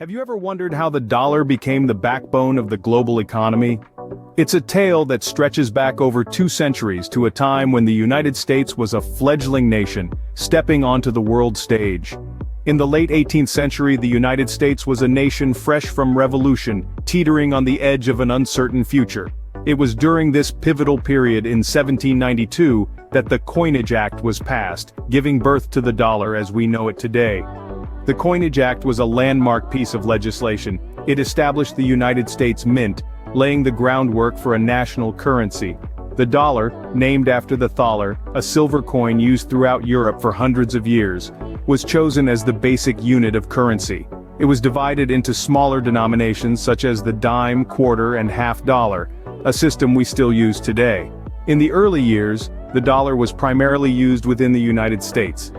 Have you ever wondered how the dollar became the backbone of the global economy? It's a tale that stretches back over 2 centuries to a time when the United States was a fledgling nation, stepping onto the world stage. In the late 18th century, the United States was a nation fresh from revolution, teetering on the edge of an uncertain future. It was during this pivotal period in 1792 that the Coinage Act was passed, giving birth to the dollar as we know it today. The Coinage Act was a landmark piece of legislation. It established the United States Mint, laying the groundwork for a national currency. The dollar, named after the thaler, a silver coin used throughout Europe for hundreds of years, was chosen as the basic unit of currency. It was divided into smaller denominations such as the dime, quarter, and half dollar, a system we still use today. In the early years, the dollar was primarily used within the United States.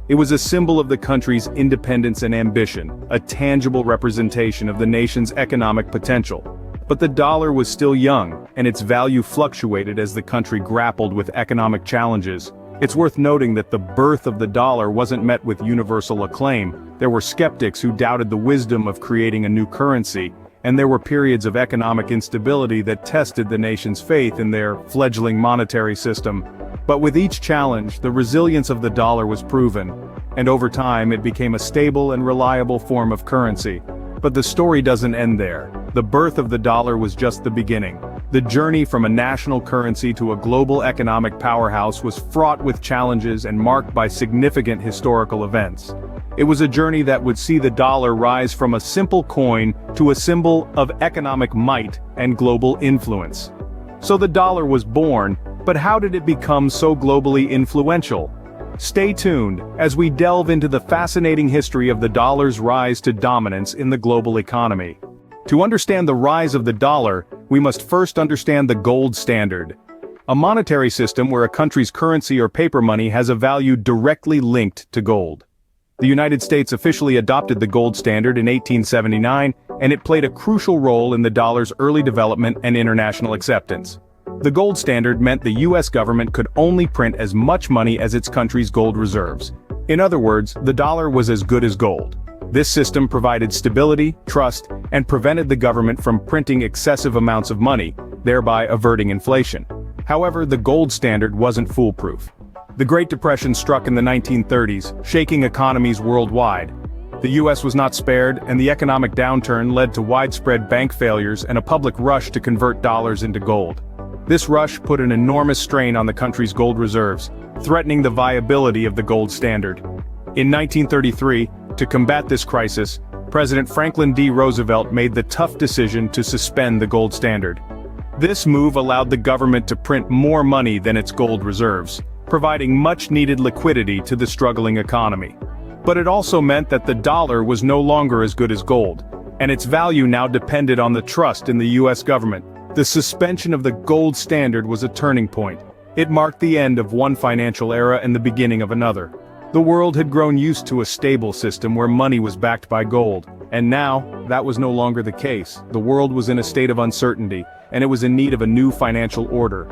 It was a symbol of the country's independence and ambition, a tangible representation of the nation's economic potential. But the dollar was still young, and its value fluctuated as the country grappled with economic challenges. It's worth noting that the birth of the dollar wasn't met with universal acclaim. There were skeptics who doubted the wisdom of creating a new currency, and there were periods of economic instability that tested the nation's faith in their fledgling monetary system. But with each challenge, the resilience of the dollar was proven, and over time it became a stable and reliable form of currency. But the story doesn't end there. The birth of the dollar was just the beginning. The journey from a national currency to a global economic powerhouse was fraught with challenges and marked by significant historical events. It was a journey that would see the dollar rise from a simple coin to a symbol of economic might and global influence. So the dollar was born, but how did it become so globally influential? Stay tuned as we delve into the fascinating history of the dollar's rise to dominance in the global economy. To understand the rise of the dollar, we must first understand the gold standard, a monetary system where a country's currency or paper money has a value directly linked to gold. The United States officially adopted the gold standard in 1879, and it played a crucial role in the dollar's early development and international acceptance. The gold standard meant the U.S. government could only print as much money as its country's gold reserves. In other words, the dollar was as good as gold. This system provided stability, trust, and prevented the government from printing excessive amounts of money, thereby averting inflation. However, the gold standard wasn't foolproof. The Great Depression struck in the 1930s, shaking economies worldwide. The U.S. was not spared, and the economic downturn led to widespread bank failures and a public rush to convert dollars into gold. This rush put an enormous strain on the country's gold reserves, threatening the viability of the gold standard. In 1933, to combat this crisis, President Franklin D. Roosevelt made the tough decision to suspend the gold standard. This move allowed the government to print more money than its gold reserves, providing much-needed liquidity to the struggling economy. But it also meant that the dollar was no longer as good as gold, and its value now depended on the trust in the U.S. government. The suspension of the gold standard was a turning point. It marked the end of one financial era and the beginning of another. The world had grown used to a stable system where money was backed by gold, and now, that was no longer the case. The world was in a state of uncertainty, and it was in need of a new financial order.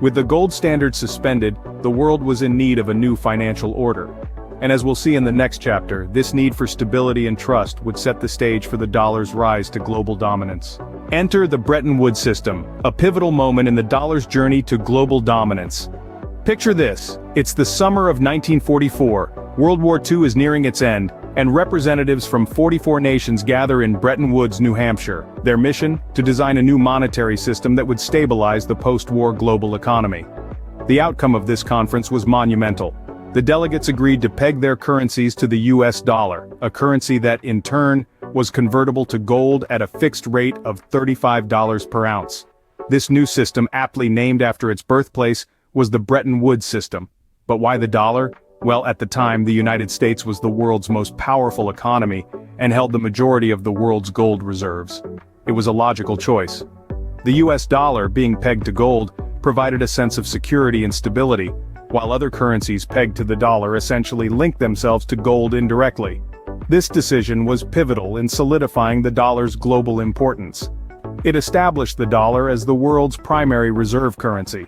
With the gold standard suspended, the world was in need of a new financial order. And as we'll see in the next chapter, this need for stability and trust would set the stage for the dollar's rise to global dominance. Enter the Bretton Woods system, a pivotal moment in the dollar's journey to global dominance. Picture this, it's the summer of 1944, World War II is nearing its end, and representatives from 44 nations gather in Bretton Woods, New Hampshire. Their mission? To design a new monetary system that would stabilize the post-war global economy. The outcome of this conference was monumental. The delegates agreed to peg their currencies to the US dollar, a currency that, in turn, was convertible to gold at a fixed rate of $35 per ounce. This new system, aptly named after its birthplace, was the Bretton Woods system. But why the dollar? Well, at the time, the United States was the world's most powerful economy and held the majority of the world's gold reserves. It was a logical choice. The US dollar, being pegged to gold, provided a sense of security and stability, while other currencies pegged to the dollar essentially linked themselves to gold indirectly. This decision was pivotal in solidifying the dollar's global importance. It established the dollar as the world's primary reserve currency.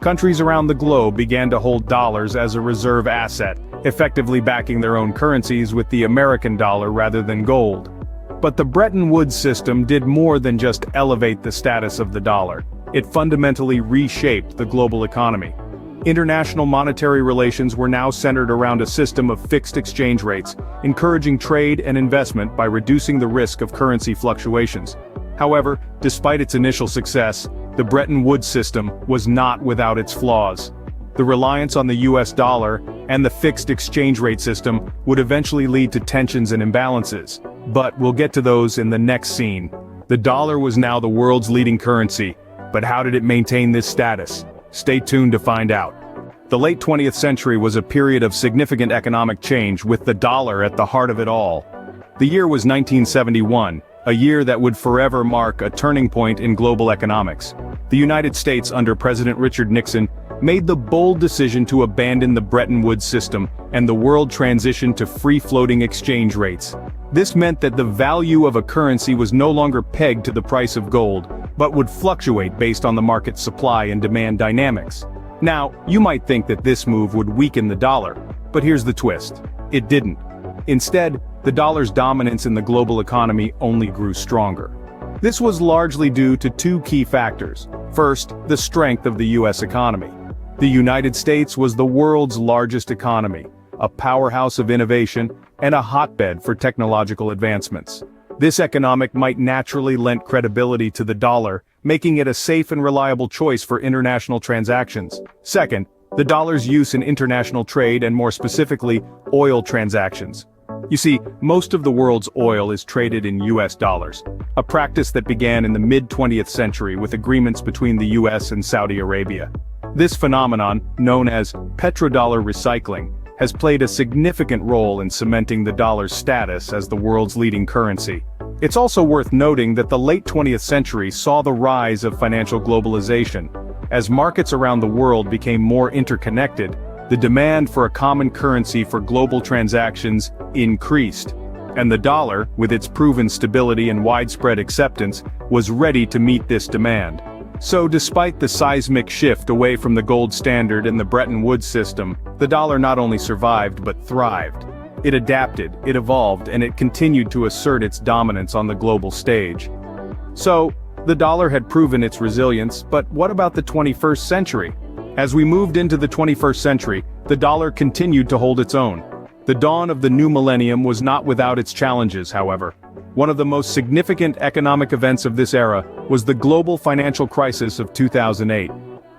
Countries around the globe began to hold dollars as a reserve asset, effectively backing their own currencies with the American dollar rather than gold. But the Bretton Woods system did more than just elevate the status of the dollar. It fundamentally reshaped the global economy. International monetary relations were now centered around a system of fixed exchange rates, encouraging trade and investment by reducing the risk of currency fluctuations. However, despite its initial success, the Bretton Woods system was not without its flaws. The reliance on the US dollar and the fixed exchange rate system would eventually lead to tensions and imbalances. But we'll get to those in the next scene. The dollar was now the world's leading currency, but how did it maintain this status? Stay tuned to find out. The late 20th century was a period of significant economic change with the dollar at the heart of it all. The year was 1971, a year that would forever mark a turning point in global economics. The United States under President Richard Nixon made the bold decision to abandon the Bretton Woods system, and the world transitioned to free-floating exchange rates. This meant that the value of a currency was no longer pegged to the price of gold, but would fluctuate based on the market's supply and demand dynamics. Now, you might think that this move would weaken the dollar, but here's the twist. It didn't. Instead, the dollar's dominance in the global economy only grew stronger. This was largely due to two key factors. First, the strength of the US economy. The United States was the world's largest economy, a powerhouse of innovation, and a hotbed for technological advancements. This economic might naturally lend credibility to the dollar, making it a safe and reliable choice for international transactions. Second, the dollar's use in international trade and more specifically, oil transactions. You see, most of the world's oil is traded in US dollars, a practice that began in the mid-20th century with agreements between the US and Saudi Arabia. This phenomenon, known as petrodollar recycling, has played a significant role in cementing the dollar's status as the world's leading currency. It's also worth noting that the late 20th century saw the rise of financial globalization. As markets around the world became more interconnected, the demand for a common currency for global transactions increased. And the dollar, with its proven stability and widespread acceptance, was ready to meet this demand. So despite the seismic shift away from the gold standard and the Bretton Woods system, the dollar not only survived but thrived. It adapted, it evolved, and it continued to assert its dominance on the global stage. So, the dollar had proven its resilience, but what about the 21st century? As we moved into the 21st century, the dollar continued to hold its own. The dawn of the new millennium was not without its challenges, however. One of the most significant economic events of this era was the global financial crisis of 2008.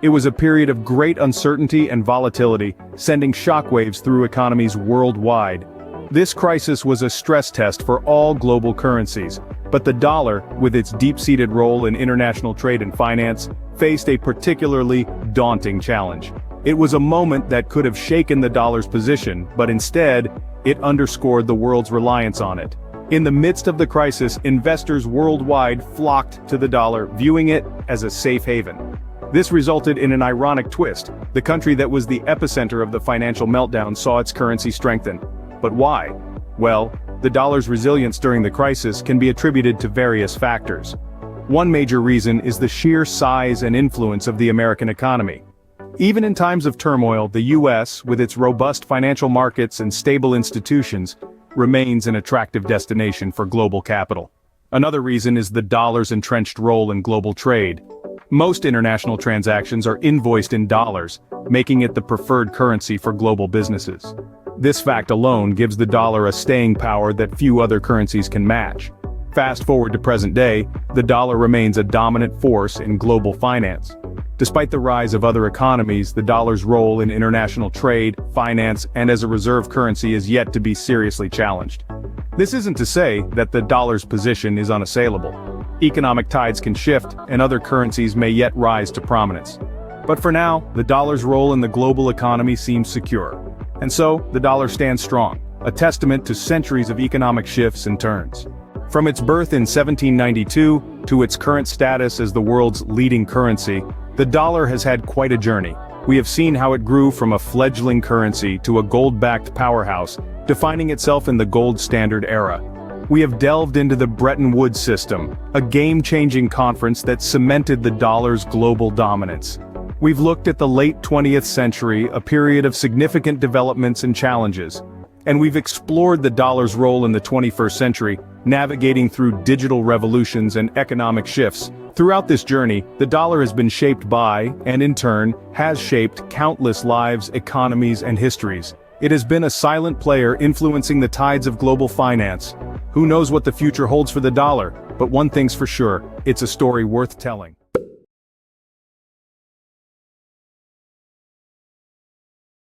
It was a period of great uncertainty and volatility, sending shockwaves through economies worldwide. This crisis was a stress test for all global currencies, but the dollar, with its deep-seated role in international trade and finance, faced a particularly daunting challenge. It was a moment that could have shaken the dollar's position, but instead, it underscored the world's reliance on it. In the midst of the crisis, investors worldwide flocked to the dollar, viewing it as a safe haven. This resulted in an ironic twist. The country that was the epicenter of the financial meltdown saw its currency strengthen. But why? Well, the dollar's resilience during the crisis can be attributed to various factors. One major reason is the sheer size and influence of the American economy. Even in times of turmoil, the US, with its robust financial markets and stable institutions, remains an attractive destination for global capital. Another reason is the dollar's entrenched role in global trade. Most international transactions are invoiced in dollars, making it the preferred currency for global businesses. This fact alone gives the dollar a staying power that few other currencies can match. Fast forward to present day, the dollar remains a dominant force in global finance. Despite the rise of other economies, the dollar's role in international trade, finance, and as a reserve currency is yet to be seriously challenged. This isn't to say that the dollar's position is unassailable. Economic tides can shift, and other currencies may yet rise to prominence. But for now, the dollar's role in the global economy seems secure. And so, the dollar stands strong, a testament to centuries of economic shifts and turns. From its birth in 1792 to its current status as the world's leading currency, the dollar has had quite a journey. We have seen how it grew from a fledgling currency to a gold-backed powerhouse, defining itself in the gold standard era. We have delved into the Bretton Woods system, a game-changing conference that cemented the dollar's global dominance. We've looked at the late 20th century, a period of significant developments and challenges. and we've explored the dollar's role in the 21st century, navigating through digital revolutions and economic shifts. Throughout this journey, the dollar has been shaped by, and in turn, has shaped countless lives, economies, and histories. It has been a silent player influencing the tides of global finance. Who knows what the future holds for the dollar, but one thing's for sure, it's a story worth telling.